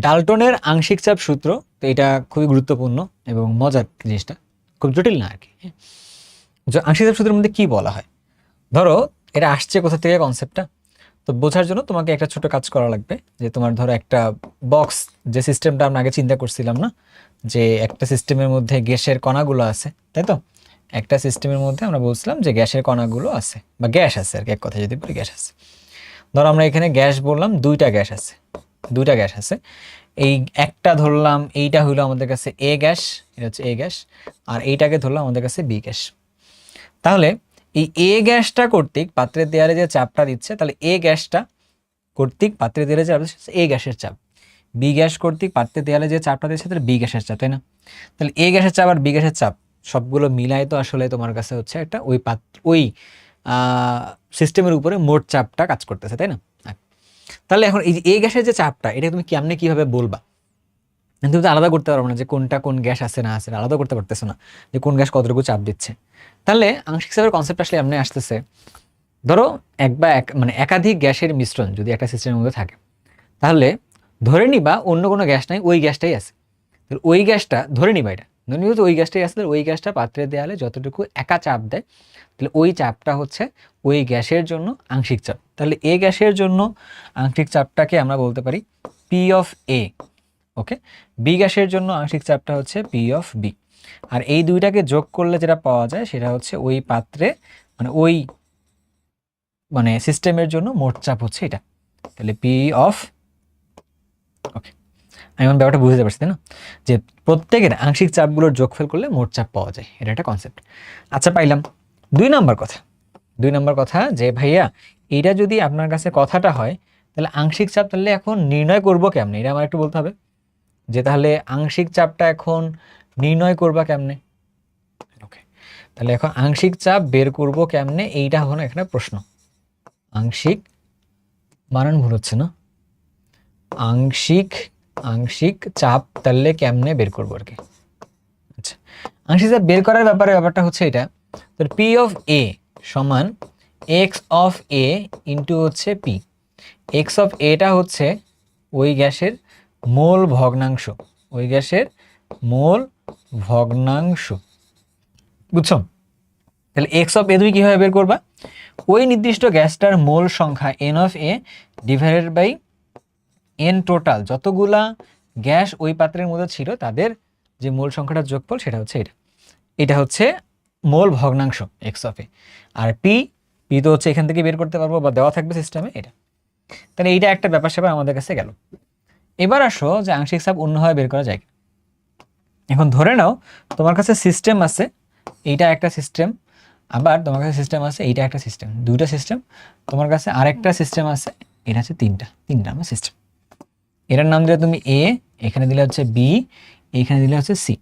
ডাল্টনের আংশিক চাপ সূত্র, তো এটা খুবই গুরুত্বপূর্ণ এবং মজার জিনিসটা, খুব জটিল না আর কি। আংশিক চাপ সূত্রের মধ্যে কি বলা হয়, ধরো এটা আসছে কোথা থেকে কনসেপ্টটা, তো বোঝার জন্য তোমাকে একটা ছোট কাজ করা লাগবে। যে তোমার ধরো একটা বক্স, যে সিস্টেমটা আমরা আগে চিন্তা করছিলাম না, যে একটা সিস্টেমের মধ্যে গ্যাসের কণাগুলো আছে, তাই তো? একটা সিস্টেমের মধ্যে আমরা বলছিলাম যে গ্যাসের কণাগুলো আছে, বা গ্যাস আছে আর কি, এক কথায় যদি বলি গ্যাস আছে। ধরো আমরা এখানে গ্যাস বললাম, দুইটা গ্যাস আছে, দুইটা গ্যাস আছে। এই একটা ধরলাম, এইটা হইলো আমাদের কাছে এ গ্যাস, এটা হচ্ছে এ গ্যাস, আর এইটাকে ধরলাম আমাদের কাছে বি গ্যাস। তাহলে এই এ গ্যাসটা কর্তৃক পাত্রের দেয়ালে যে চাপটা দিচ্ছে, তাহলে এ গ্যাসটা কর্তৃক পাত্রের দেয়ালে চাপ দিচ্ছে এ গ্যাসের চাপ, বি গ্যাস কর্তৃক পাত্রের দেয়ালে যে চাপটা দিচ্ছে তাহলে বি গ্যাসের চাপ, তাই না? তাহলে এ গ্যাসের চাপ আর বি গ্যাসের চাপ সবগুলো মিলাই তো আসলে তোমার কাছে হচ্ছে একটা ওই সিস্টেমের উপরে মোট চাপটা কাজ করতেছে, তাই না? তাহলে এখন এই যে এ গ্যাসের যে চাপটা, এটা তুমি কেমনে কিভাবে বলবা? তুমি তো আলাদা করতে পারবো না যে কোনটা কোন গ্যাস আছে না আছে, আলাদা করতে পারতেছো না যে কোন গ্যাস কতটুকু চাপ দিচ্ছে। তাহলে আংশিক চাপের কনসেপ্ট আসলে এমনি আসতেছে, ধরো মানে একাধিক গ্যাসের মিশ্রণ যদি একটা সিস্টেমের মধ্যে থাকে, তাহলে ধরে নিবা অন্য কোনো গ্যাস নাই, ওই গ্যাসটাই আছে। তাহলে ওই গ্যাসটা ধরে নিবা, এটা ধরে নিবা যে ওই গ্যাসটাই আছে, তাহলে ওই গ্যাসটা পাত্রের দেয়ালে যতটুকু একা চাপ দেয়, তাহলে ওই চাপটা হচ্ছে ওই গ্যাসের জন্য আংশিক চাপ। তাহলে এ গ্যাসের জন্য আংশিক চাপটাকে আমরা বলতে পারি P of A. Okay, B গ্যাসের জন্য আংশিক চাপটা হচ্ছে পি অফ বি। আর এই দুইটাকে যোগ করলে যেটা পাওয়া যায় সেটা হচ্ছে ওই পাত্রে, মানে ওই মানে সিস্টেমের জন্য মোট চাপ হচ্ছে এটা। তাহলে পি অফ, ওকে, আমি আমার ব্যাপারটা বুঝতে পারছি, তাই না? যে প্রত্যেকের আংশিক চাপগুলোর যোগফল করলে মোট চাপ পাওয়া যায়, এটা একটা কনসেপ্ট। আচ্ছা, পাইলাম। 2 নম্বর কথা, 2 নম্বর কথা যে ভাইয়া এটা যদি আপনার কাছে কথাটা হয়, তাহলে আংশিক চাপ তাহলে এখন নির্ণয় করবো কেমনে, এটা আমার একটু বলতে হবে। যে তাহলে আংশিক চাপটা এখন নির্ণয় করবা কেমনে? ওকে, তাহলে এখন আংশিক চাপ বের করব কেমনে, এইটা হলো এখানে প্রশ্ন। আংশিক, বানান ভুল হচ্ছে না, আংশিক আংশিক চাপ তাহলে কেমনে বের করবো আর কি। আচ্ছা, আংশিক চাপ বের করার ব্যাপারটা হচ্ছে এটা। তো পি অফ এ সমান এক্স অফ এ ইন্টু হচ্ছে পি। এক্স অফ এটা হচ্ছে ওই গ্যাসের মোল ভগ্নাংশ, ওই গ্যাসের মোল ভগ্নাংশ, বুঝছো? তাহলে এক্স অফ এ তুমি কীভাবে বের করবা? ওই নির্দিষ্ট গ্যাসটার মোল সংখ্যা N of A divided by N total, যতগুলা গ্যাস ওই পাত্রের মধ্যে ছিল তাদের যে মোল সংখ্যাটার যোগফল সেটা হচ্ছে এটা। এটা হচ্ছে মোল ভগ্নাংশ এক্স অফ এ। আর পি তো হচ্ছে এখান থেকে বের করতে পারবো বা দেওয়া থাকবে সিস্টেমে এটা। তাহলে এইটা একটা ব্যাপার স্যাপার আমাদের কাছে গেল। এবার আসো যে আংশিক চাপ অন্যভাবে বের করা যায়। এখন ধরে নাও তোমার কাছে সিস্টেম আছে, এইটা একটা সিস্টেম, আবার তোমার কাছে সিস্টেম আছে, এইটা একটা সিস্টেম, দুইটা সিস্টেম। তোমার কাছে আরেকটা সিস্টেম আছে, এটা হচ্ছে তিনটা আমার সিস্টেম। এটার নাম দিলে তুমি এ, এখানে দিলে হচ্ছে বি, এখানে দিলে হচ্ছে সি।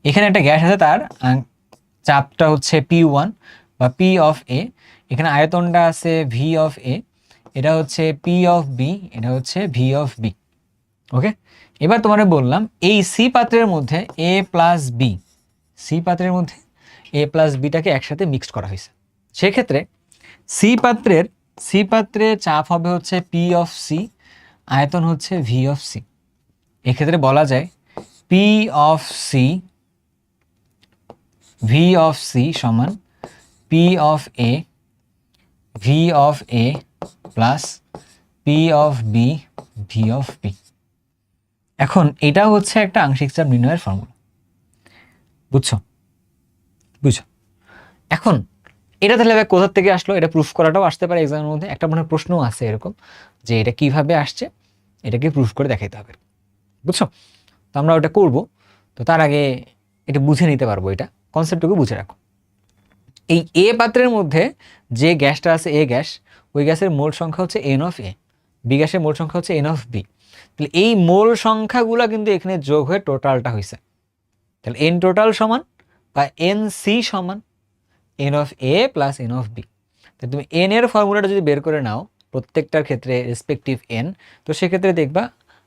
এখানে একটা গ্যাস আছে, তার চাপটা হচ্ছে P1 বা পি অফ এ। এখানে আয়তনটা আছে ভি অফ এ, এটা হচ্ছে পি অফ বি, এটা হচ্ছে ভি অফ বি। ওকে, এবার তোমারে বললাম এই সি পাত্রের মধ্যে এ প্লাস বি, সি পাত্রের মধ্যে এ প্লাস বিটাকে একসাথে মিক্সড করা হয়েছে। সেক্ষেত্রে সি পাত্রে চাপ হবে হচ্ছে পি অফ সি, আয়তন হচ্ছে ভি অফ সি। এক্ষেত্রে বলা যায় P of C V of C সমান P of A V of A plus P of B V of B. এখন এটা হচ্ছে একটা আংশিক চাপ নির্ণয়ের ফর্মুলা, বুঝছো? এখন এটা তাহলে কোথা থেকে আসলো, এটা প্রুফ করাটাও আসতে পারে এক্সামের মধ্যে। একটা মনে প্রশ্ন আছে এরকম যে এটা কিভাবে আসছে, এটাকে প্রুফ করে দেখাইতে হবে, বুঝছো? তো আমরা ওটা করব। তো তার আগে এটা বুঝে নিতে পারবো, এটা কনসেপ্টটুকু বুঝে রাখো। এই এ পাত্রের মধ্যে যে গ্যাসটা আছে এ গ্যাস, ওই গ্যাসের মোল সংখ্যা হচ্ছে এন অফ এ, বি গ্যাসের মোল সংখ্যা হচ্ছে এন অফ বি। তাহলে এই মোল সংখ্যাগুলো কিন্তু এখানে যোগ হয়ে টোটালটা হয়েছে। তাহলে এন টোটাল সমান বা এন সি সমান N of A plus N of B. তাহলে তুমি এন এর ফর্মুলাটা যদি বের করে নাও প্রত্যেকটার ক্ষেত্রে রেসপেক্টিভ এন, তো সেক্ষেত্রে দেখবা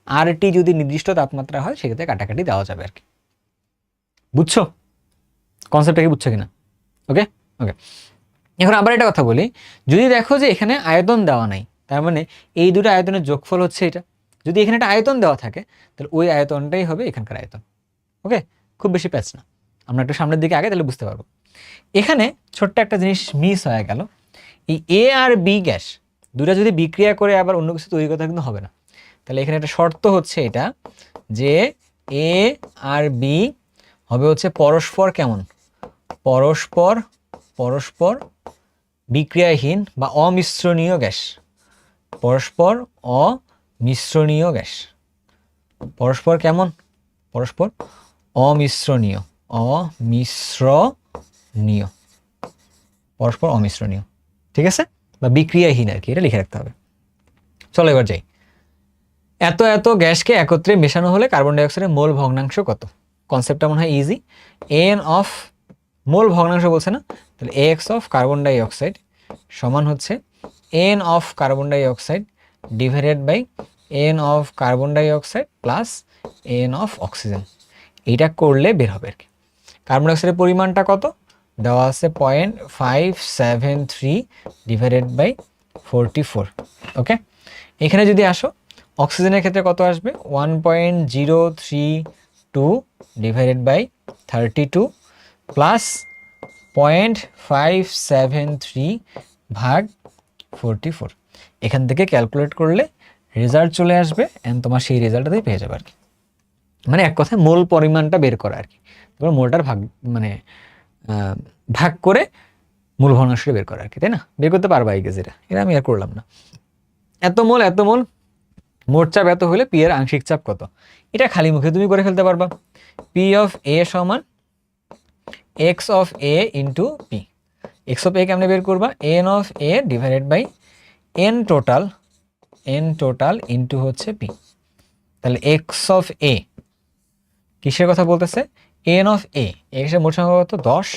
আর টি যদি নির্দিষ্ট তাপমাত্রা হয় সেক্ষেত্রে কাটাকাটি দেওয়া যাবে আর কি। বুঝছো কনসেপ্টটা কি? বুঝছো কিনা? ওকে ওকে, এখন আবার একটা কথা বলি, যদি দেখো যে এখানে আয়তন দেওয়া নাই, তার মানে এই দুটো আয়তনের যোগফল হচ্ছে এটা, যদি এখানে একটা আয়তন দেওয়া থাকে তাহলে ওই আয়তনটাই হবে এখানকার আয়তন। ওকে, খুব বেশি প্যাচ না, আমরা একটু সামনের দিকে আগে তাহলে বুঝতে পারবো। এখানে ছোট্ট একটা জিনিস মিস হয়ে গেল, এই এ আর বি গ্যাস দুটা যদি বিক্রিয়া করে আবার অন্য কিছু তৈরি করতে কিন্তু হবে না। তাহলে এখানে একটা শর্ত হচ্ছে এটা যে এ আর বি হবে হচ্ছে পরস্পর কেমন, পরস্পর পরস্পর বিক্রিয়াহীন বা অমিশ্রণীয় গ্যাস, পরস্পর অমিশ্রণীয় গ্যাস, পরস্পর কেমন, পরস্পর অমিশ্রণীয়, অমিশ্রণীয়, পরস্পর অমিশ্রণীয়, ঠিক আছে, বা বিক্রিয়াহীন আর কি, এটা লিখে রাখতে হবে। চলো এবার যাই, এত এত গ্যাসকে একত্রে মেশানো হলে কার্বন ডাইঅক্সাইডের মোল ভগ্নাংশ কত? কনসেপ্টটা মনে হয় ইজি। এন অফ মোল ভগ্নাংশ বলছে না, তাহলে এক্স অফ কার্বন ডাইঅক্সাইড সমান হচ্ছে N of carbon dioxide divided by N of carbon dioxide plus N of oxygen. এইটা করলে বের হবে আর কি। কার্বন ডাইঅক্সাইডের পরিমাণটা কত দেওয়া আছে, 0.573 ডিভাইডেড বাই 44। ওকে, এখানে যদি আসো অক্সিজেনের ক্ষেত্রে কত আসবে, 1.032 ডিভাইডেড বাই 32 প্লাস 0.573 ভাগ 44। এখান থেকে ক্যালকুলেট করলে রেজাল্ট চলে আসবে, অ্যান্ড তোমার সেই রেজাল্টটাতেই পেয়ে যাবে আর কি। মানে এক কথায় মোল পরিমাণটা বের করা আর কি, তারপর মোলটার ভাগ মানে ভাগ করে মূল ভগ্নাংশটা বের করা আর কি, তাই না? বের করতে পারবা এই কেজিটা, এটা আমি আর করলাম না। এত মোল মোট চাপ এত হলে পি এর আংশিক চাপ কত, এটা খালি মুখে তুমি করে ফেলতে পারবা। পি অফ এ সমান X of A into P. X of A কেমনে বের করবা, N of A divided by N total into হচ্ছে পি। তাহলে এক্স অফ এ কিসের কথা বলতেছে, এন অফ এ, এক্সের মোট সংখ্যা কত 10,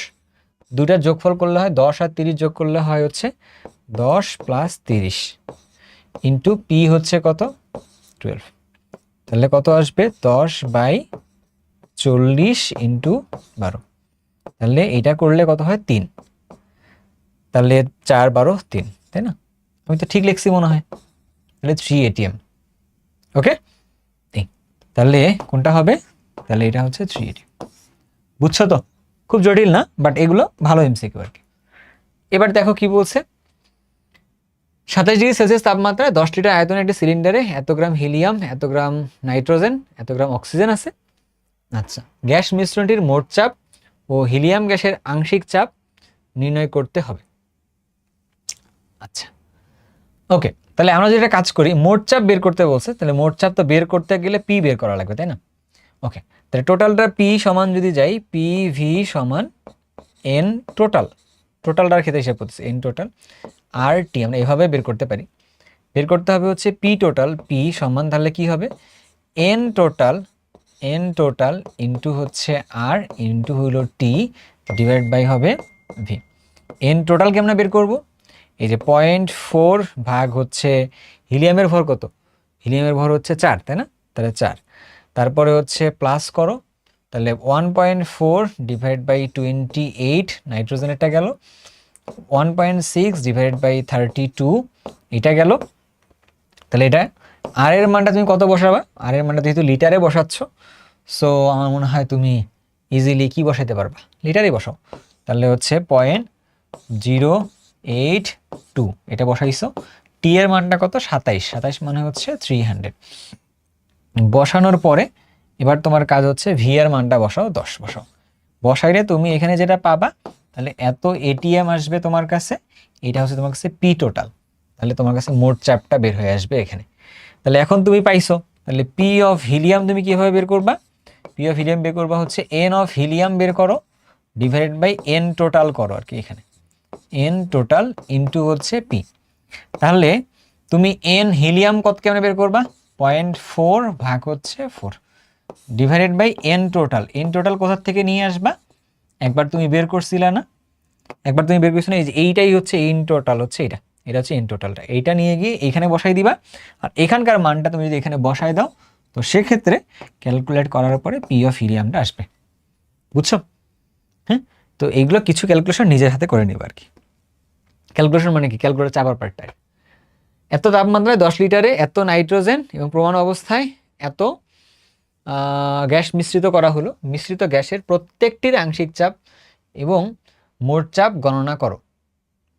দুটার যোগফল করলে হয় 10 আর 30 যোগ করলে হয় হচ্ছে 10 প্লাস 30 ইন্টু পি হচ্ছে কত 12। তাহলে কত আসবে 10/40 ইন্টু 12। তাহলে এটা করলে কত হয় 3, তাহলে 4 12 3, তাই না? আমি তো ঠিক লিখছি মনে হয়, তাহলে 3 ATM। ওকে, তাহলে কোনটা হবে, তাহলে এটা হচ্ছে 3 ATM। বুঝছো তো? খুব জটিল না, বাট এগুলো ভালো এমসিকিউ আর কি। এবার দেখো কি বলছে, 27°C তাপমাত্রায় 10 লিটার আয়তনের একটি সিলিন্ডারে এত গ্রাম হিলিয়াম, এত গ্রাম নাইট্রোজেন, এত গ্রাম অক্সিজেন আছে। আচ্ছা, গ্যাস মিশ্রণটির মোট চাপ ও হিলিয়াম গ্যাসের আংশিক চাপ নির্ণয় করতে হবে। আচ্ছা, ওকে, তাহলে আমরা যেটা কাজ করি, মোট চাপ বের করতে বলছে, তাহলে মোট চাপ তো বের করতে গেলে পি বের করা লাগবে, তাই না? ওকে, তাহলে টোটালটা পি সমান যদি যাই, পি ভি সমান এন টোটালটার ক্ষেত্রে হিসাব করতেছি, এন টোটাল আর টি, আমরা এভাবে বের করতে পারি। বের করতে হবে হচ্ছে পি টোটাল, পি সমান তাহলে কি হবে, এন টোটাল ইন্টু হচ্ছে আর ইন্টু হলো টি ডিভাইড বাই হবে ভি। এন টোটাল কেমন বের করব, এই যে 0.4 ভাগ হচ্ছে হিলিয়ামের ভর কত, হিলিয়ামের ভর হচ্ছে 4, তাই না? তাহলে 4, তারপরে হচ্ছে প্লাস করো, তাহলে 1.4 ডিভাইড বাই 28 নাইট্রোজেনেরটা গেল, 1.6 ডিভাইডেড বাই 32 এটা গেল। তাহলে এটা আর এর মানটা তুমি কত বসাবা, আর এর মানটা যেহেতু লিটারে বসাচ্ছ, সো আমার মনে হয় তুমি ইজিলি কি বসাইতে পারবা, লিটারে বসাও। তাহলে হচ্ছে 0.082 এটা বসাইছো। টি এর মানটা কত 27 মানে হচ্ছে 300 বসানোর পরে এবার তোমার কাজ হচ্ছে ভি এর মানটা বসাও, 10 বসাও। বসাইলে তুমি এখানে যেটা পাবা, তাহলে এত এটিএম আসবে তোমার কাছে, এটা হচ্ছে তোমার কাছে পি টোটাল। তাহলে তোমার কাছে মোট চাপটা বের হয়ে আসবে এখানে। তাহলে এখন তুমি পাইছো, তাহলে পি অফ হিলিয়াম তুমি কিভাবে বের করবা, পি অফ হিলিয়াম বের করবা হচ্ছে এন অফ হিলিয়াম বের করো ডিভাইডেড বাই এন টোটাল করো আর কি, এখানে এন টোটাল ইন্টু হচ্ছে পি। তাহলে তুমি এন হিলিয়াম কত কেমন বের করবা, 0.4 ভাগ হচ্ছে 4 divided by N total. N total কোথা থেকে নিয়ে আসবা, একবার তুমি বের করছিলা না, একবার তুমি বের করছো না, এই যে এইটাই হচ্ছে এন টোটাল, হচ্ছে এটা হচ্ছে এন টোটালটা, এইটা নিয়ে গিয়ে এখানে বসাই দিবা। আর এখানকার মানটা তুমি যদি এখানে বসাই দাও, তো সেক্ষেত্রে ক্যালকুলেট করার পরে পি অফ হিলিয়ামটা আসবে। বুঝছো? হ্যাঁ, তো এইগুলো কিছু ক্যালকুলেশন নিজের হাতে করে নিবা আর কি। ক্যালকুলেশন মানে কি, ক্যালকুলেটর চাপার পার্টটা। এত তাপমাত্রায় 10 লিটারে এত নাইট্রোজেন এবং প্রমাণ অবস্থায় এত গ্যাস মিশ্রিত করা হলো। মিশ্রিত গ্যাসের প্রত্যেকটির আংশিক চাপ এবং মোট চাপ গণনা করো।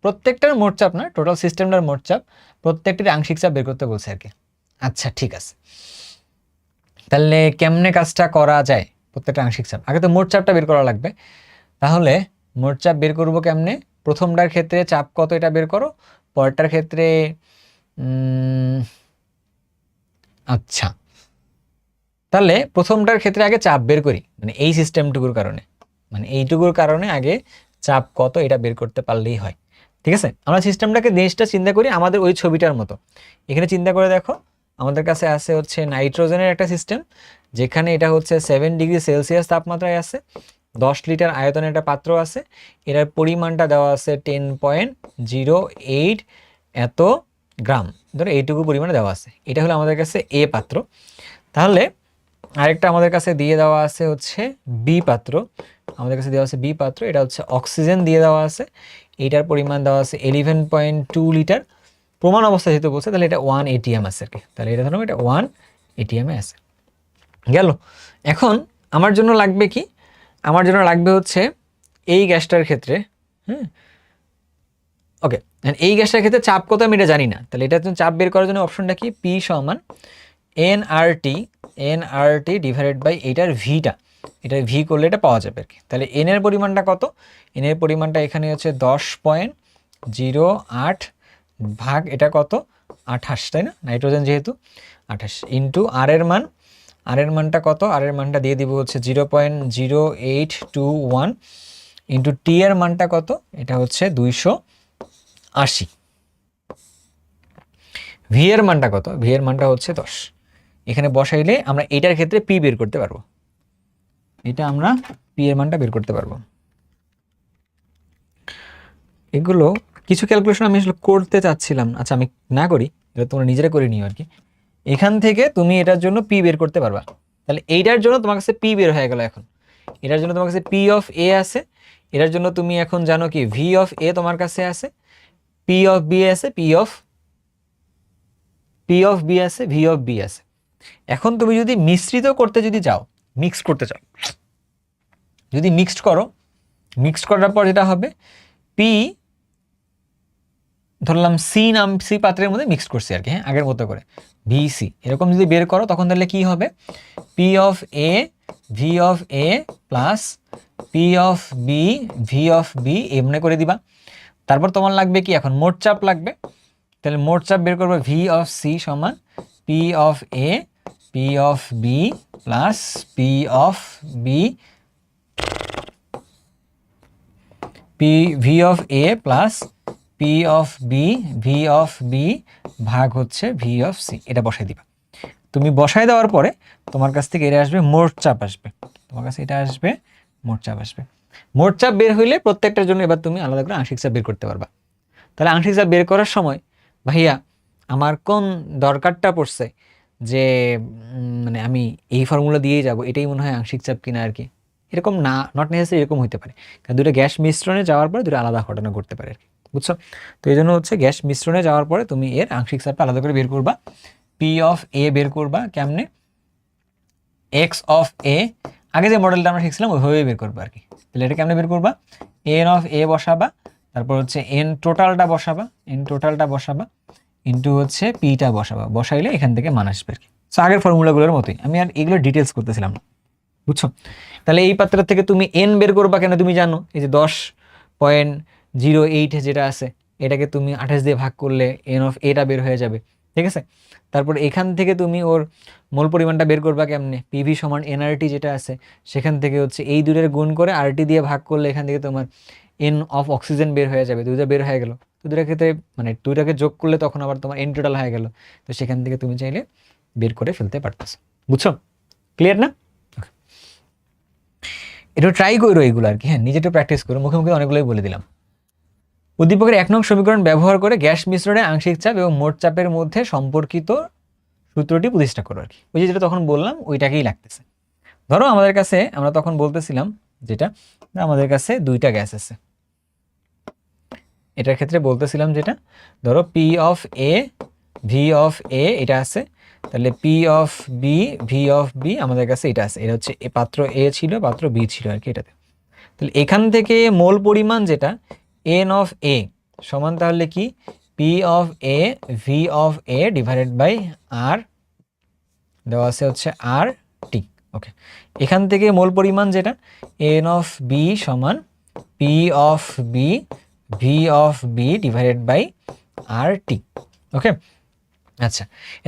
প্রত্যেকটার মোট চাপ না, টোটাল সিস্টেমটার মোট চাপ, প্রত্যেকটির আংশিক চাপ বের করতে বলছে আর কি। আচ্ছা ঠিক আছে, তাহলে কেমনে কাজটা করা যায়? প্রত্যেকটা আংশিক চাপ, আগে তো মোট চাপটা বের করা লাগবে। তাহলে মোট চাপ বের করবো কেমনে? প্রথমটার ক্ষেত্রে চাপ কত এটা বের করো, পরেরটার ক্ষেত্রে আচ্ছা তাহলে প্রথমটার ক্ষেত্রে আগে চাপ বের করি, মানে এই সিস্টেমটুকুর কারণে, মানে এইটুকুর কারণে আগে চাপ কত এটা বের করতে পারলেই হয়। ঠিক আছে, আমরা সিস্টেমটাকে জিনিসটা চিন্তা করি আমাদের ওই ছবিটার মতো। এখানে চিন্তা করে দেখো, আমাদের কাছে আছে হচ্ছে নাইট্রোজেনের একটা সিস্টেম, যেখানে এটা হচ্ছে 7 ডিগ্রি সেলসিয়াস তাপমাত্রায় আছে, 10 লিটার আয়তনের একটা পাত্র আছে, এটার পরিমাণটা দেওয়া আছে 10.08 এত গ্রাম, ধরো এইটুকু পরিমাণে দেওয়া আছে। এটা হলো আমাদের কাছে এ পাত্র। তাহলে আরেকটা আমাদের কাছে দিয়ে দেওয়া আছে হচ্ছে বি পাত্র, আমাদের কাছে দেওয়া আছে বি পাত্র, এটা হচ্ছে অক্সিজেন দিয়ে দেওয়া আছে, এটার পরিমাণ দেওয়া আছে 11.2 লিটার। প্রমাণ অবস্থা যেহেতু বলছে তাহলে এটা 1 এটিএম আছে আর কি, তাহলে এটা ধরো এটা 1 এটিএম এ আছে। গেল। এখন আমার জন্য লাগবে কি? আমার জন্য লাগবে হচ্ছে এই গ্যাসটার ক্ষেত্রে, ওকে, এই গ্যাসটার ক্ষেত্রে চাপ কত আমি এটা জানি না, তাহলে এটা চাপ বের করার জন্য অপশনটা কি? পি সমান এনআরটি ডিভাইডেড বাই এটার ভিটা, এটা ভি করলে এটা পাওয়া যাবে আর কি। তাহলে এন এর পরিমাণটা কত? এন এর পরিমাণটা এখানে হচ্ছে 10.08 ভাগ এটা কত? 28, তাই না? নাইট্রোজেন যেহেতু 28 ইন্টু আর এর মান, আর এর মানটা কত? আর এর মানটা দিয়ে দিব হচ্ছে 0.0821 ইন্টু টি এর মানটা কত? এটা হচ্ছে 280। ভি এর মানটা কত? ভি এর মানটা হচ্ছে 10। এখানে বসাইলে আমরা এটার ক্ষেত্রে পি বের করতে পারবো, এটা আমরা পি এর মানটা বের করতে পারবো। এগুলো কিছু ক্যালকুলেশন আমি আসলে করতে চাচ্ছিলাম, আচ্ছা আমি না করি, এটা তোমরা নিজেরা করে নিও আর কি। এখান থেকে তুমি এটার জন্য পি বের করতে পারবা। তাহলে এইটার জন্য তোমার কাছে পি বের হয়ে গেল। এখন এটার জন্য তোমার কাছে পি অফ এ আছে, এটার জন্য তুমি এখন জানো কি ভি অফ এ তোমার কাছে আছে, পি অফ বি আছে, পি অফ বি আছে, ভি অফ বি আছে। এখন তুমি যদি মিশ্রিত করতে যদি চাও, মিক্স করতে চাও, যদি মিক্সড করো, মিক্সড করার পর যেটা হবে পি ধরলাম সি পাত্রের মধ্যে মিক্সড করছি আর কি, হ্যাঁ আগের মতো করে ভিসি এরকম যদি বের করো তখন তাহলে কি হবে? P of A V of A plus P of B V of B এমনি করে দিবা। তারপর তোমার লাগবে কি? এখন মোট চাপ লাগবে, তাহলে মোট চাপ বের করবে ভি অফ সি সমান P of A P of B plus P of B V of A plus P of B V of B ভাগ হচ্ছে ভি অফ সি। এটা বসাই দিবা। তুমি বসাই দেওয়ার পরে তোমার কাছ থেকে এটা আসবে মোট চাপ আসবে, তোমার কাছে এটা আসবে মোট চাপ আসবে। মোট চাপ বের হইলে প্রত্যেকটার জন্য এবার তুমি আলাদা করে আংশিক চাপ বের করতে পারবা। তাহলে আংশিক চাপ বের করার সময় ভাইয়া আমার কোন দরকারটা পড়ছে যে মানে আমি এই ফর্মুলা দিয়েই যাব, এটাই মনে হয় আংশিক চাপ কিনা আর কি, এরকম না, নট নেসেসারি এরকম হতে পারে। কারণ দুটো গ্যাস মিশ্রণে যাওয়ার পরে দুটো আলাদা ঘটনা ঘটতে পারে আর কি, বুঝছো? তো এই জন্য হচ্ছে গ্যাস মিশ্রণে যাওয়ার পরে তুমি এর আংশিক চাপটা আলাদা করে বের করবা। পি অফ এ বের করবা কেমনে? এক্স অফ এ, আগে যে মডেলটা আমরা শিখছিলাম ওইভাবেই বের করবা আর কি। তাহলে এটা কেমনে বের করবা? এন অফ এ বসাবা, তারপর হচ্ছে এন টোটালটা বসাবা ইন্টু হচ্ছে পিটা বসাবা, বসাইলে এখান থেকে মান আসবে আর কি। সো আগের ফর্মুলাগুলোর মতোই, আমি আর এগুলো ডিটেলস করতেছিলাম না, বুঝছো? তাহলে এই পাত্র থেকে তুমি এন বের করবা কেন? তুমি জানো এই যে 10.08 যেটা আছে এটাকে তুমি 28 দিয়ে ভাগ করলে এন অফ এটা বের হয়ে যাবে, ঠিক আছে? তারপর এখান থেকে তুমি ওর মোল পরিমাণটা বের করবা কেমনে? পিভি সমান এনআরটি যেটা আছে সেখান থেকে হচ্ছে এই দুটোর গুণ করে আরটি দিয়ে ভাগ করলে এখান থেকে তোমার এন অফ অক্সিজেন বের হয়ে যাবে, দুইটা বের হয়ে গেল। তো দুটার ক্ষেত্রে মানে দুইটাকে যোগ করলে তখন আবার তোমার এন টোটাল হয়ে গেল। তো সেখান থেকে তুমি চাইলে বের করে ফেলতে পারতেছো, বুঝছো? ক্লিয়ার না? একটু ট্রাই করো এইগুলো আর কি, হ্যাঁ নিজে একটু প্র্যাকটিস করো, মুখে মুখে অনেকগুলোই বলে দিলাম। উদ্দীপকের 1 নং সমীকরণ ব্যবহার করে গ্যাস মিশ্রণে আংশিক চাপ এবং মোট চাপের মধ্যে সম্পর্কিত সূত্রটি প্রতিষ্ঠা করো আর কি। ওই যেটা তখন বললাম ওইটাকেই লাগতেছে। ধরো আমাদের কাছে, আমরা তখন বলতেছিলাম যেটা, আমাদের কাছে দুইটা গ্যাস আছে, এটার ক্ষেত্রে বলতেছিলাম যেটা, ধরো P of A V of A এটা আছে, তাহলে P of B V of B আমাদের কাছে এটা আছে। এটা হচ্ছে পাত্র এ ছিল, পাত্র বি ছিল আর কি এটাতে। তাহলে এখান থেকে মোল পরিমাণ যেটা এন অফ এ সমান তাহলে কি P of A V of A divided by R দেওয়া আছে হচ্ছে আর টি। ওকে, এখান থেকে মোল পরিমাণ যেটা এন অফ বি সমান P of B V of B divided by R T. Okay, আচ্ছা,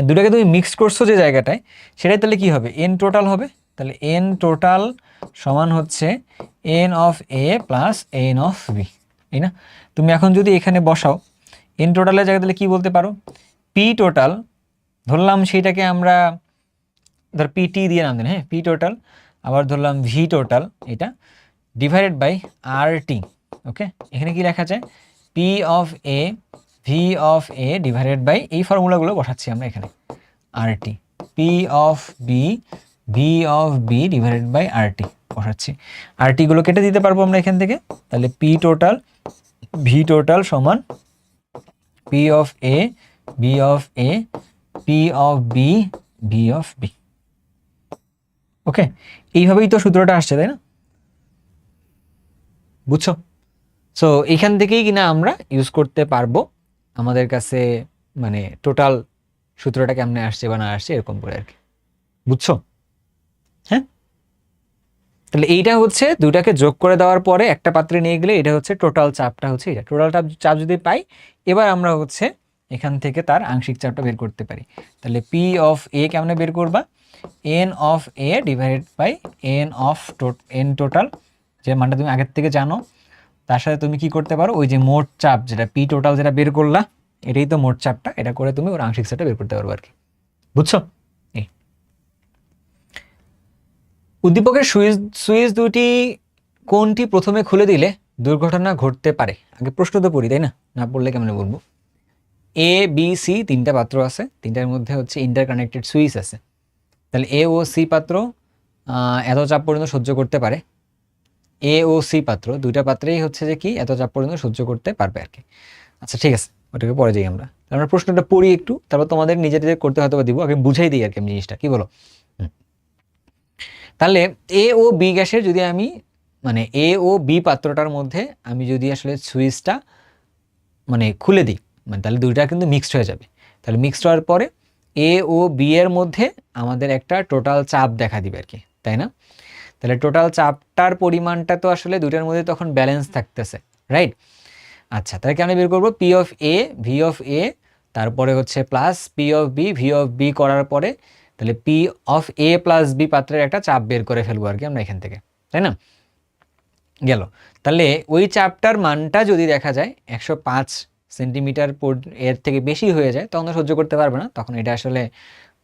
দুটাকে তুমি মিক্স করছো যে জায়গাটায়, সেটাই তাহলে কি হবে এন টোটাল হবে। তাহলে এন টোটাল সমান হচ্ছে N of A plus N of B, তাই না? তুমি এখন যদি এখানে বসাও এন টোটালের জায়গায়, তাহলে কি বলতে পারো পি টোটাল ধরলাম, সেইটাকে আমরা ধর পিটি দিয়ে নাম দিন, হ্যাঁ পি টোটাল, আবার ধরলাম ভি টোটাল এটা divided by R T. Okay, এখানে কি লেখা যায় P of A V of A divided by এই ফর্মুলাগুলো বসাচ্ছি আমরা এখানে R T, P of B V of B divided by R T বসাচ্ছি। আর টিগুলো কেটে দিতে পারবো আমরা এখান থেকে, তাহলে পি টোটাল ভি টোটাল সমান P of A B of A P of B V of B. Okay, এইভাবেই তো সূত্রটা আসছে, তাই না? বুঝছো? সো এখান থেকেই কিনা আমরা ইউজ করতে পারবো আমাদের কাছে মানে টোটাল সূত্রটা কেমনে আসছে বা না আসছে এরকম করে আর কি। বুঝছো? হ্যাঁ, তাহলে এইটা হচ্ছে দুটাকে যোগ করে দেওয়ার পরে একটা পাত্রে নিয়ে গেলে এটা হচ্ছে টোটাল চাপটা হচ্ছে এটা। টোটাল চাপ যদি পাই, এবার আমরা হচ্ছে এখান থেকে তার আংশিক চাপটা বের করতে পারি। তাহলে পি অফ এ কেমনে বের করবা N of A divided by N of N total, যে মানটা তুমি আগের থেকে জানো, তার সাথে তুমি কি করতে পারো ওই যে মোট চাপ যেটা পি টোটাল যেটা বের করলা, এটাই তো মোট চাপটা, এটা করে তুমি ওর আংশিক চাপটা বের করতে পারবো আর কি। বুঝছো? এই উদ্দীপকের সুইচ দুটি কোনটি প্রথমে খুলে দিলে দুর্ঘটনা ঘটতে পারে? আগে প্রশ্ন তো পড়ি, তাই না? না পড়লে কেমন বলবো? এ বি সি তিনটা পাত্র আছে, তিনটার মধ্যে হচ্ছে ইন্টারকানেক্টেড সুইচ আছে। তাহলে এ ও সি পাত্র এত চাপ পর্যন্ত সহ্য করতে পারে। এ ও সি পাত্র দুইটা পাত্রেই হচ্ছে যে কি এত চাপ পর্যন্ত সহ্য করতে পারবে আর কি। আচ্ছা ঠিক আছে, ওটাকে পরে যাই আমরা। আমরা প্রশ্নটা পড়ি একটু, তারপর তোমাদের নিজেদের করতে হয়তো দিব, আগে বুঝাই দিই আর কি আমি জিনিসটা, কি বলো? তাহলে এ ও বি গ্যাসের যদি আমি মানে এ ও বি পাত্রটার মধ্যে আমি যদি আসলে সুইচটা মানে খুলে দিই, মানে তাহলে দুইটা কিন্তু মিক্সড হয়ে যাবে। তাহলে মিক্সড হওয়ার পরে এ ও বি এর মধ্যে আমাদের একটা টোটাল চাপ দেখা দিবে আর কি, তাই না? তাহলে টোটাল চাপটার পরিমাণটা তো আসলে দুইটার মধ্যে তখন ব্যালেন্স থাকতেছে, রাইট? আচ্ছা, তাহলে কেমন বের করবো P of A V of A, তারপরে হচ্ছে plus P of B V of B করার পরে তাহলে P of A plus B পাত্রের একটা চাপ বের করে ফেলবো আর কি আমরা এখান থেকে, তাই না? গেল। তাহলে ওই চাপটার মানটা যদি দেখা যায় 105 সেন্টিমিটার এর থেকে বেশি হয়ে যায়, তখন তো সহ্য করতে পারবে না, তখন এটা আসলে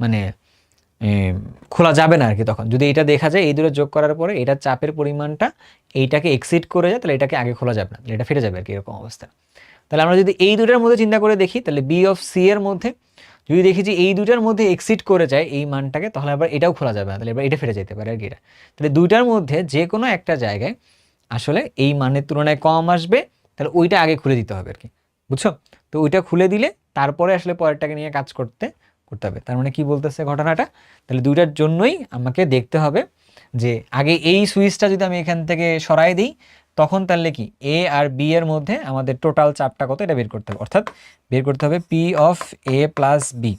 মানে খোলা যাবে না আর কি। তখন যদি এটা দেখা যায় এই দুটো যোগ করার পরে এটার চাপের পরিমাণটা এইটাকে এক্সিড করে যায়, তাহলে এটাকে আগে খোলা যাবে না, তাহলে এটা ফেটে যাবে আর কি, এরকম অবস্থা। তাহলে আমরা যদি এই দুটার মধ্যে চিন্তা করে দেখি, তাহলে বি অফ সি এর মধ্যে যদি দেখি যে এই দুটার মধ্যে এক্সিড করে যায় এই মানটাকে, তাহলে আবার এটাও খোলা যাবে না, তাহলে এবার এটা ফেটে যেতে পারে আর কি এটা। তাহলে দুইটার মধ্যে যে কোনো একটা জায়গায় আসলে এই মানের তুলনায় কম আসবে, তাহলে ওইটা আগে খুলে দিতে হবে আর কি। বুঝছো? তো ওইটা খুলে দিলে তারপরে আসলে পরেরটাকে নিয়ে কাজ করতে হবে। তার মানে কি বলতেছে ঘটনাটা, তাহলে দুইটার জন্যই আমাকে দেখতে হবে যে আগে এই সুইচটা যদি আমি এখান থেকে সরাই দিই, তখন তাহলে কি এ আর বি এর মধ্যে আমাদের টোটাল চাপটা কত এটা বের করতে হবে, অর্থাৎ বের করতে হবে P of A plus B,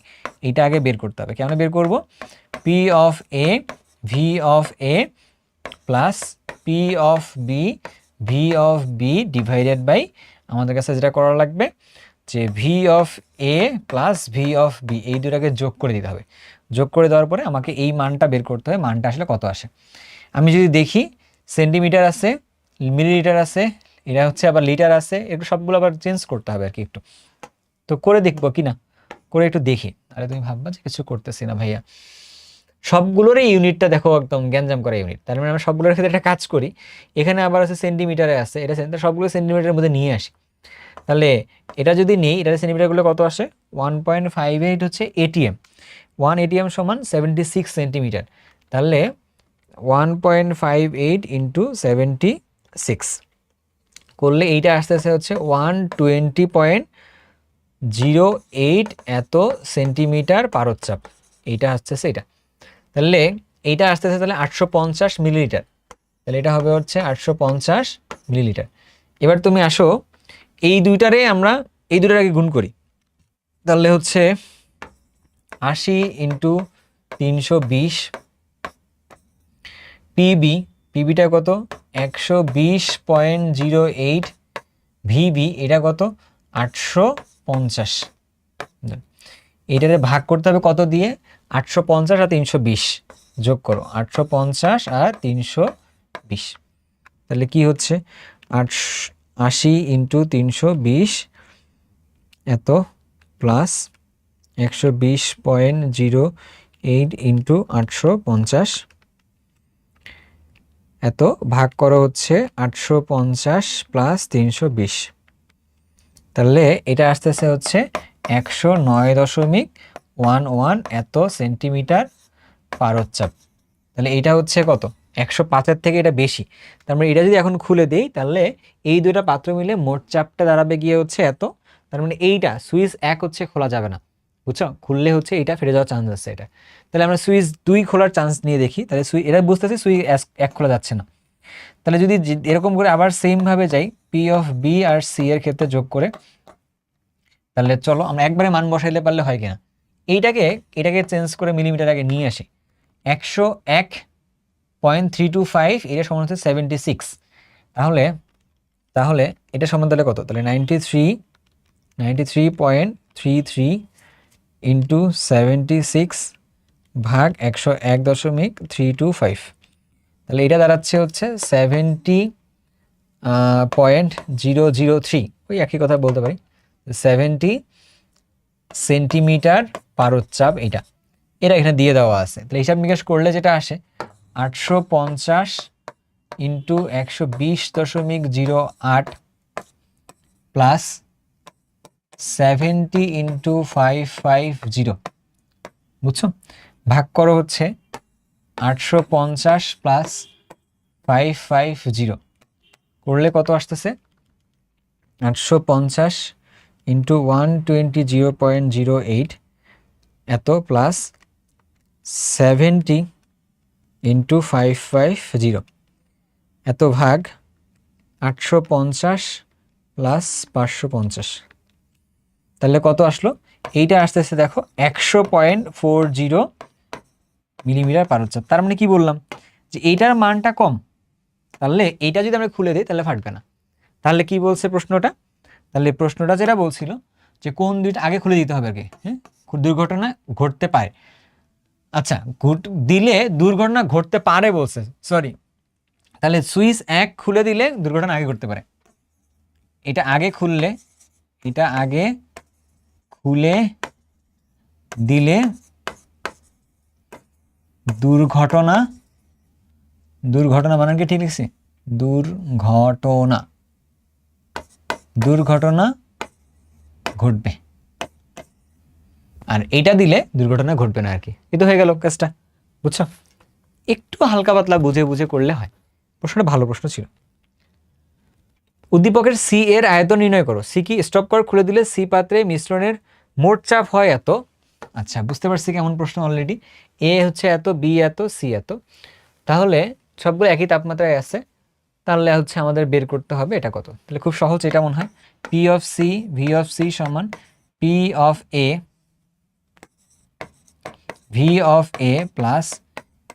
এইটা আগে বের করতে হবে। কেমন বের করব P of A V of A plus P of B V of B divided by আমাদের কাছে যেটা করা লাগবে যে V of A plus V of B, এই দুটাকে যোগ করে দিতে হবে। যোগ করে দেওয়ার পরে আমাকে এই মানটা বের করতে হবে, মানটা আসলে কত আসে। আমি যদি দেখি সেন্টিমিটার আছে, মিলিলিটার আছে, এটা হচ্ছে আবার লিটার আছে, একটু সবগুলো আবার চেঞ্জ করতে হবে আর কি একটু। তো করে দেখবো কি না, করে একটু দেখি। আরে তুমি ভাববা যে কিছু করতেছি না ভাইয়া, সবগুলোরই ইউনিটটা দেখো একদম গ্যাঞ্জাম করা ইউনিট। তার মানে আমরা সবগুলোর ক্ষেত্রে একটা কাজ করি, এখানে আবার আছে সেন্টিমিটারে আছে, এটা সবগুলো সেন্টিমিটারের মধ্যে নিয়ে আসি। তাহলে এটা যদি নিই, এটা সেন্টিমিটারগুলো কত আসে 1.58 হচ্ছে এটিএম, 1 এটিএম সমান 76 সেন্টিমিটার। তাহলে 1.58 ইন্টু 76 করলে এইটা আসতেছে হচ্ছে 120.2 0.08 এত সেন্টিমিটার পারদচাপ, এইটা আসতেছে এটা। তাহলে এইটা আসতেছে তাহলে 850 মিলিলিটার, তাহলে এটা হবে হচ্ছে 850 মিলিলিটার। এবার তুমি আসো এই দুইটারে আমরা এই দুটার আগে গুণ করি, তাহলে হচ্ছে 80 ইন্টু 320 পিবি, পিবিটা কত 120.08 ভিবি, এটা কত 850। এটারে ভাগ করতে হবে কত দিয়ে, 850 আর 320 যোগ করো, 850 আর 320, তাহলে কি হচ্ছে 80 ইন্টু 320 এত প্লাস 120.08 ইন্টু 850 এত ভাগ করো হচ্ছে 850 প্লাস 320, তাহলে এটা আসতেছে হচ্ছে 109.11 এত সেন্টিমিটার পারদচাপ। তাহলে এটা হচ্ছে কত 105-এর থেকে এটা বেশি। তার মানে এটা যদি এখন খুলে দেই তাহলে এই দুইটা পাত্র মিলে মোট চাপটা দাঁড়াবে গিয়ে হচ্ছে এত। তার মানে এইটা সুইচ 1 হচ্ছে খোলা যাবে না, বুঝছো, খুললে হচ্ছে এইটা ফেটে যাওয়ার চান্স আছে এটা। তাহলে আমরা সুইচ 2 খোলার চান্স নিয়ে দেখি, তাহলে এটা বুঝতেছি সুইচ 1 খোলা যাচ্ছে না। তাহলে যদি এরকম করে আবার সেম ভাবে যাই পি অফ বি আর সি এর ক্ষেত্রে যোগ করে, তাহলে চলো আমরা একবারে মান বসাইলে পারলে হয় কিনা, এটাকে চেঞ্জ করে মিলিমিটার আগে নিয়ে আসি। 101.325 এটা সমান হচ্ছে 76, তাহলে তাহলে এটা সমান তাহলে কত, তাহলে 93.33 ইন্টু 76 ভাগ 101.325, তাহলে এটা দাঁড়াচ্ছে হচ্ছে 70.003, ওই একই কথা বলতে পারি, 70 সেন্টিমিটার পারদচাপ এটা এখানে দিয়ে দেওয়া আছে। তাহলে হিসাব নিকাশ করলে যেটা আসে 850 ইন্টু 120.08 প্লাস 70 ইন্টু 550, বুঝছো, ভাগ করো হচ্ছে 850 প্লাস 550, করলে কত আসতেছে 850 ইন্টু 120.08 এত প্লাস 70 ইন্টু 550 এত ভাগ 850 প্লাস 550, তাহলে কত আসলো, এইটা আসতেছে দেখো 100.40 মিলিমিটার পারদচাপ। তার মানে কি বললাম যে এইটার মানটা কম, তাহলে এইটা যদি আমরা খুলে দিই তাহলে ফাটবে না। তাহলে কি বলছে প্রশ্নটা, তাহলে প্রশ্নটা যেটা বলছিল যে কোন দুইটা আগে খুলে দিতে হবে আগে, হ্যাঁ, দুর্ঘটনা ঘটতে পারে। আচ্ছা, দিলে দুর্ঘটনা ঘটতে পারে বলছে, সরি, তাহলে সুইচ 1 খুলে দিলে দুর্ঘটনা আগে ঘটতে পারে। এটা আগে খুলে দিলে দুর্ঘটনা বানান কি ঠিক লিখছি, দুর্ঘটনা ঘটবে, আর এটা দিলে দুর্ঘটনা ঘটবে না আর কি। কিন্তু হয়ে গেল কাজটা, বুঝছো, একটু হালকা পাতলা বুঝে বুঝে করলে হয়। প্রশ্নটা ভালো প্রশ্ন ছিল। উদ্দীপকের সি এর আয়তন নির্ণয় করো। সি কি স্টপ কর খুলে দিলে সি পাত্রে মিশ্রণের মোট চাপ হয় এত। আচ্ছা, বুঝতে পারছি কেমন প্রশ্ন অলরেডি। এ হচ্ছে এত, বি এত, সি এত, তাহলে সবগুলো একই তাপমাত্রায় আছে, তাহলে হচ্ছে আমাদের বের করতে হবে এটা কত। তাহলে খুব সহজ, এটা মনে হয় P of C V of C সমান P of A V of A plus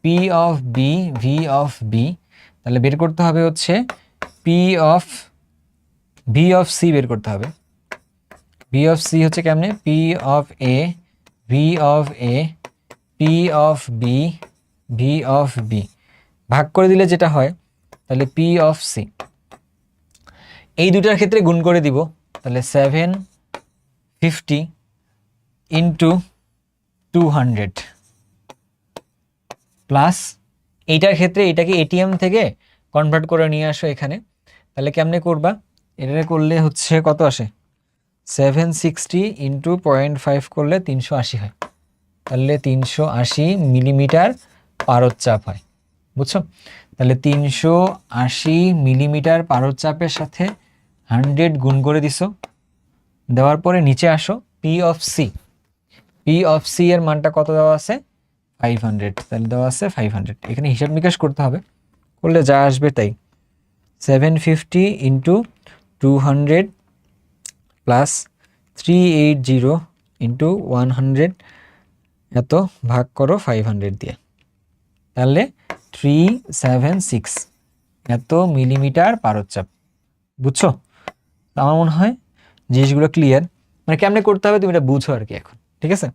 P of B V of B. তাহলে বের করতে হবে হচ্ছে P of V of C বের করতে হবে। ভি অফ সি হচ্ছে কেমনে, P of A V of A P of B V of B, ভাগ করে দিলে যেটা হয় তাহলে পি অফ সি। এই দুটার ক্ষেত্রে গুণ করে দিব, তাহলে 750 ইন্টু 200 প্লাস এইটার ক্ষেত্রে এটাকে এটিএম থেকে কনভার্ট করে নিয়ে আসো এখানে। তাহলে কেমনে করবা, এটা করলে হচ্ছে কত আসে, 760 ইন্টু 0.5 করলে 380 হয়, তাহলে 380 মিলিমিটার পারদচাপ হয়, বুঝছো। তাহলে 380 মিলিমিটার পারদচাপের সাথে 100 গুণ করে দিছো, দেওয়ার পরে নিচে আসো, P of C. P of C এর মানটা কত দেওয়া আছে? 500। তাহলে দেওয়া আছে 500। এখানে হিসাব নিকাশ করতে হবে, করলে যা আসবে তাই। 750 ইন্টু 200 প্লাস 380 ইন্টু 100 এত ভাগ করো 500 দিয়ে, তাহলে 376 এত মিলিমিটার পারদচাপ। বুঝছো? আমার মনে হয় জিনিসগুলো ক্লিয়ার, মানে কেমনে করতে হবে তুমি এটা বুঝো আর কি এখন, ঠিক আছে?